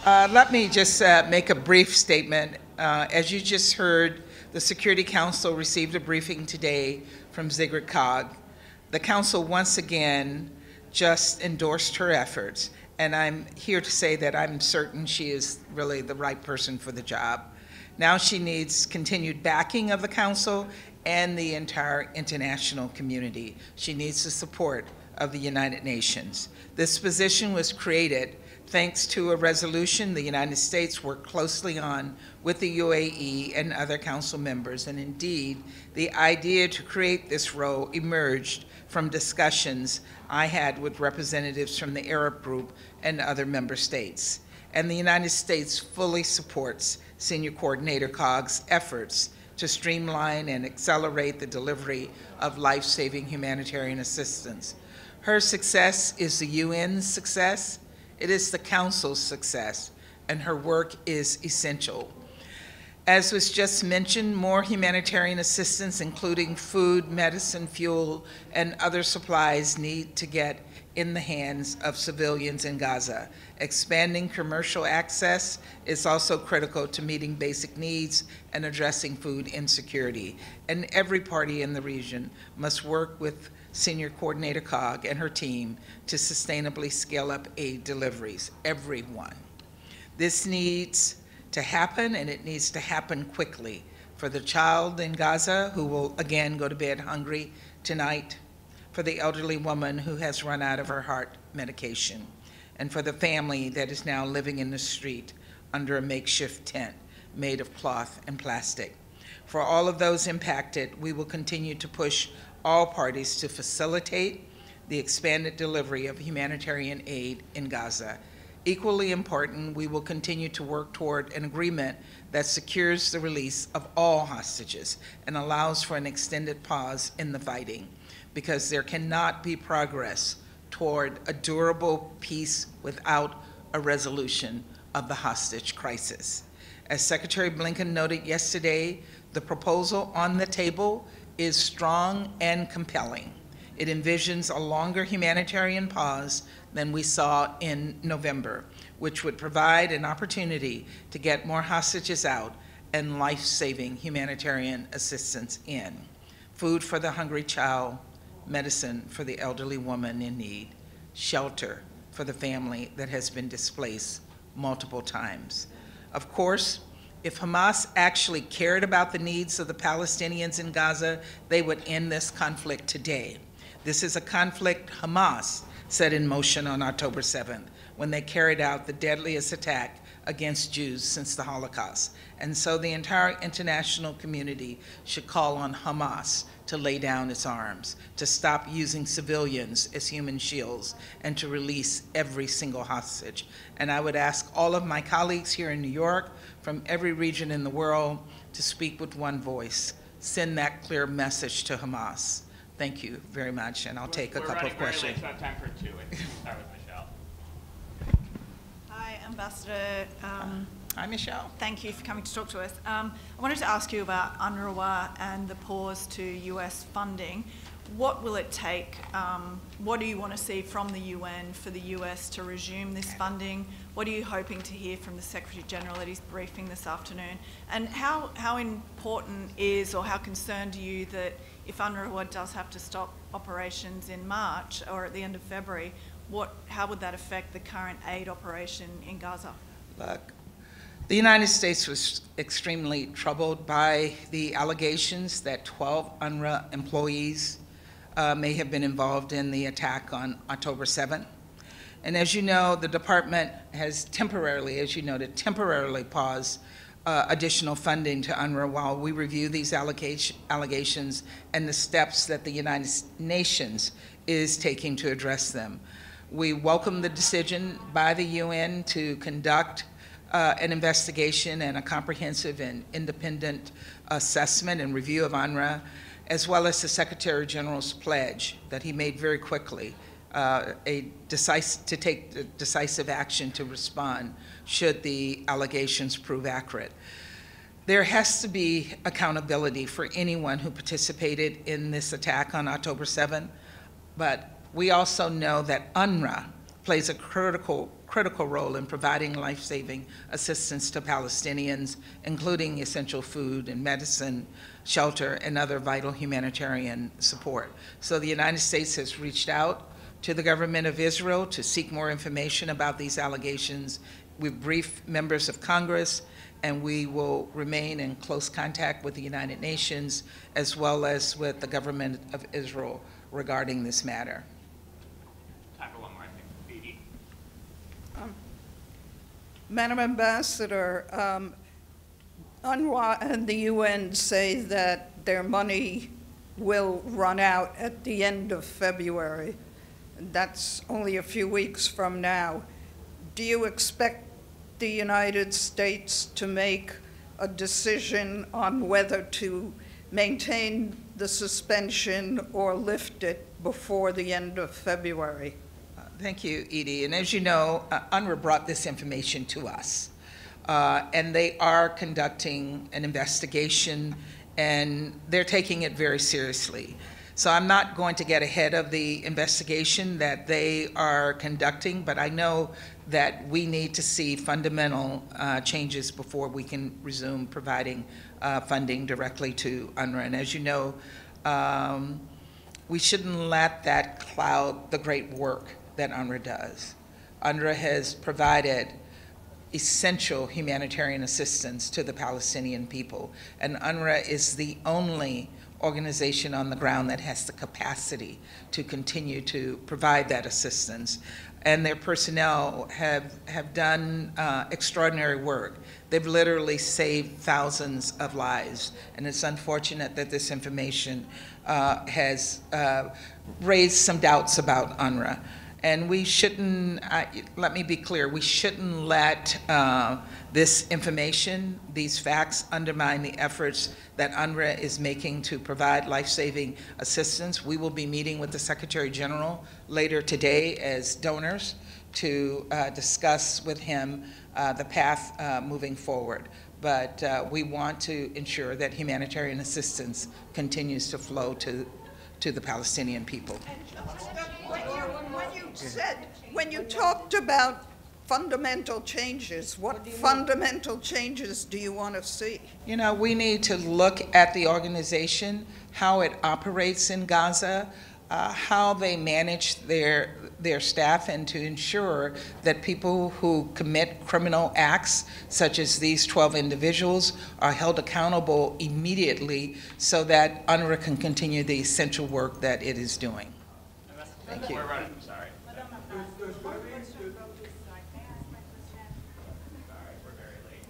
Let me just make a brief statement. As you just heard, the Security Council received a briefing today from Sigrid Kaag. The Council once again just endorsed her efforts, and I'm here to say that I'm certain she is really the right person for the job. Now she needs continued backing of the Council and the entire international community. She needs the support of the United Nations. This position was created thanks to a resolution the United States worked closely on with the UAE and other council members, and indeed, the idea to create this role emerged from discussions I had with representatives from the Arab group and other member states. And the United States fully supports Senior Coordinator Kaag's efforts to streamline and accelerate the delivery of life-saving humanitarian assistance. Her success is the UN's success, it is the Council's success, and her work is essential. As was just mentioned, more humanitarian assistance, including food, medicine, fuel, and other supplies, need to get in the hands of civilians in Gaza. Expanding commercial access is also critical to meeting basic needs and addressing food insecurity. And every party in the region must work with Senior Coordinator Kaag and her team to sustainably scale up aid deliveries, everyone. This needs to happen, and it needs to happen quickly. For the child in Gaza who will again go to bed hungry tonight, for the elderly woman who has run out of her heart medication, and for the family that is now living in the street under a makeshift tent made of cloth and plastic. For all of those impacted, we will continue to push all parties to facilitate the expanded delivery of humanitarian aid in Gaza. Equally important, we will continue to work toward an agreement that secures the release of all hostages and allows for an extended pause in the fighting, because there cannot be progress toward a durable peace without a resolution of the hostage crisis. As Secretary Blinken noted yesterday, the proposal on the table is strong and compelling. It envisions a longer humanitarian pause than we saw in November, which would provide an opportunity to get more hostages out and life-saving humanitarian assistance in. Food for the hungry child, medicine for the elderly woman in need, shelter for the family that has been displaced multiple times. Of course, if Hamas actually cared about the needs of the Palestinians in Gaza, they would end this conflict today. This is a conflict Hamas set in motion on October 7th, when they carried out the deadliest attack against Jews since the Holocaust. And so the entire international community should call on Hamas to lay down its arms, to stop using civilians as human shields, and to release every single hostage. And I would ask all of my colleagues here in New York, from every region in the world, to speak with one voice. Send that clear message to Hamas. Thank you very much, and I'll take a couple of questions. We're running very late, so I have time for two. I can start with Michelle. Hi, Ambassador. Hi, Michelle. Thank you for coming to talk to us. I wanted to ask you about UNRWA and the pause to US funding. What will it take? What do you want to see from the UN for the US to resume this funding? What are you hoping to hear from the Secretary General at his briefing this afternoon? And how important is, or how concerned are you that if UNRWA does have to stop operations in March or at the end of February, how would that affect the current aid operation in Gaza? Look, the United States was extremely troubled by the allegations that 12 UNRWA employees may have been involved in the attack on October 7th. And as you know, the department has temporarily, as you noted, temporarily paused additional funding to UNRWA while we review these allegations and the steps that the United Nations is taking to address them. We welcome the decision by the UN to conduct an investigation and a comprehensive and independent assessment and review of UNRWA, as well as the Secretary General's pledge that he made very quickly to take decisive action to respond should the allegations prove accurate. There has to be accountability for anyone who participated in this attack on October 7th, but we also know that UNRWA plays a critical critical role in providing life-saving assistance to Palestinians, including essential food and medicine, shelter, and other vital humanitarian support. So the United States has reached out to the government of Israel to seek more information about these allegations. We've briefed members of Congress, and we will remain in close contact with the United Nations as well as with the government of Israel regarding this matter. Time for one more, I think. Edie. Madam Ambassador, UNRWA and the UN say that their money will run out at the end of February. That's only a few weeks from now. Do you expect the United States to make a decision on whether to maintain the suspension or lift it before the end of February? Thank you, Edie. And as you know, UNRWA brought this information to us. And they are conducting an investigation, and they're taking it very seriously. So I'm not going to get ahead of the investigation that they are conducting, but I know that we need to see fundamental changes before we can resume providing funding directly to UNRWA. And as you know, we shouldn't let that cloud the great work that UNRWA does. UNRWA has provided essential humanitarian assistance to the Palestinian people, and UNRWA is the only organization on the ground that has the capacity to continue to provide that assistance. And their personnel have done extraordinary work. They've literally saved thousands of lives, and it's unfortunate that this information has raised some doubts about UNRWA. And we shouldn't, let me be clear, we shouldn't let this information, these facts, undermine the efforts that UNRWA is making to provide life-saving assistance. We will be meeting with the Secretary General later today as donors to discuss with him the path moving forward. But we want to ensure that humanitarian assistance continues to flow to the Palestinian people. When you talked about fundamental changes, what fundamental changes do you want to see? You know, we need to look at the organization, how it operates in Gaza, how they manage their staff, and to ensure that people who commit criminal acts, such as these 12 individuals, are held accountable immediately so that UNRWA can continue the essential work that it is doing. Thank you. We're running, sorry. Sorry, we're very late.